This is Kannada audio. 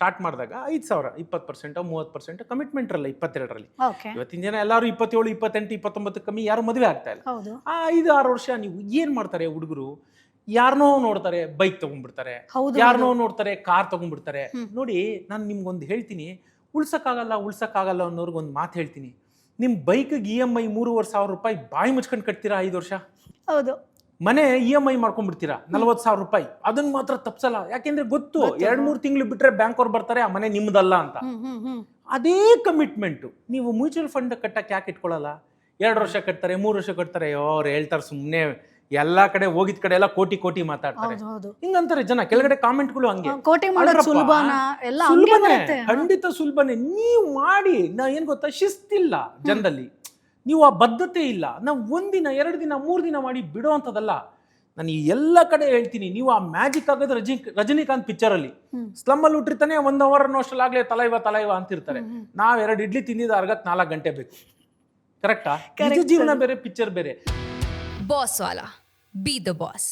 ಸ್ಟಾರ್ಟ್ ಮಾಡಿದಾಗ 5,000 20% 30% ಕಮಿಟ್ಮೆಂಟ್ ಇರಲ್ಲ 22ರಲ್ಲಿ. ಓಕೆ. ಇವತ್ತಿನ ಜನ ಎಲ್ಲರೂ 27 28 29 ಕಮ್ಮಿ ಯಾರು ಮದುವೆ ಆಗ್ತಾ ಇಲ್ಲ. ಹೌದು. ಆ 5-6 ವರ್ಷ ನೀವು ಏನ್ ಮಾಡ್ತಾರೆ ಹುಡುಗರು, ಯಾರನೋ ನೋಡ್ತಾರೆ ಬೈಕ್ ತಗೊಂಡ್ಬಿಡ್ತಾರೆ, ಹೌದು, ಯಾರನೋ ನೋಡ್ತಾರೆ ಕಾರ್ ತಗೊಂಡ್ಬಿಡ್ತಾರೆ. ನೋಡಿ ನಾನು ನಿಮ್ಗೊಂದು ಹೇಳ್ತೀನಿ, ಉಳ್ಸಕ್ಕಾಗಲ್ಲ ಅನ್ನೋರ್ಗೊಂದು ಮಾತು ಹೇಳ್ತೀನಿ. ನಿಮ್ ಬೈಕ್ಗೆ EMI 3,500 ರೂಪಾಯಿ ಬಾಯಿ ಮುಚ್ಕೊಂಡು ಕಟ್ತೀರಾ 5 ವರ್ಷ. ಹೌದು. ಮನೆ EMI ಮಾಡ್ಕೊಂಡ್ಬಿಡ್ತೀರಾ 40,000 ರೂಪಾಯಿ. ಅದನ್ನ ಮಾತ್ರ ತಪ್ಸಲ್ಲ, ಯಾಕೆಂದ್ರೆ ಗೊತ್ತು 2-3 ತಿಂಗಳು ಬಿಟ್ರೆ ಬ್ಯಾಂಕ್ ಅವ್ರು ಬರ್ತಾರೆ, ಆ ಮನೆ ನಿಮ್ದಲ್ಲ ಅಂತ. ಅದೇ ಕಮಿಟ್ಮೆಂಟ್ ನೀವು ಮ್ಯೂಚುವಲ್ ಫಂಡ್ ಕಟ್ಟಕ್ಕೆ ಯಾಕೆ ಇಟ್ಕೊಳ್ಳಲ್ಲ? 2 ವರ್ಷ ಕಟ್ತಾರೆ, 3 ವರ್ಷ ಕಟ್ತಾರೆ. ಅವ್ರು ಹೇಳ್ತಾರೆ ಸುಮ್ಮನೆ, ಎಲ್ಲಾ ಕಡೆ ಹೋಗಿದ್ ಕಡೆ ಎಲ್ಲ ಕೋಟಿ ಮಾತಾಡ್ತಾರೆ. ಹಿಂಗಂತಾರೆ ಜನ. ಕೆಳಗಡೆ ಕಾಮೆಂಟ್ಗಳು ಹಂಗೆ, ಕೋಟಿ ಮಾಡೋದು ಸುಲಭನಾ? ಎಲ್ಲ ಹಂಗೆ ಬರುತ್ತೆ. ಖಂಡಿತ ಸುಲಭನೇ. ನೀವು ಮಾಡಿ, ನಾ ಏನ್ ಗೊತ್ತಾ, ಶಿಸ್ತಿಲ್ಲ ಜನದಲ್ಲಿ, ನೀವು ಆ ಬದ್ಧತೆ ಇಲ್ಲ. ನಾವು 1 ದಿನ 2 ದಿನ 3 ದಿನ ಮಾಡಿ ಬಿಡೋ ಅಂತದಲ್ಲ. ನಾನು ಈ ಎಲ್ಲ ಕಡೆ ಹೇಳ್ತೀನಿ, ನೀವು ಆ ಮ್ಯಾಜಿಕ್ ಆಗೋದು ರಜನಿಕಾಂತ್ ಪಿಕ್ಚರ್ ಅಲ್ಲಿ ಸ್ಲಮ್ ಅಲ್ಲಿ ಹುಟ್ಟಿರ್ತಾನೆ, 1 ಅವರ್ ಅನ್ನೋಷ್ಟಲಾಗ್ಲೇ ತಲೈವ ಅಂತಿರ್ತಾರೆ. ನಾವ್ 2 ಇಡ್ಲಿ ತಿಂದಿದ್ದು ಅರ್ಗತ್ 4 ಗಂಟೆ ಬೇಕು. ಕರೆಕ್ಟಾ? ನಿಜ ಜೀವನ ಬೇರೆ, ಪಿಕ್ಚರ್ ಬೇರೆ. Boss Wala. Be the boss.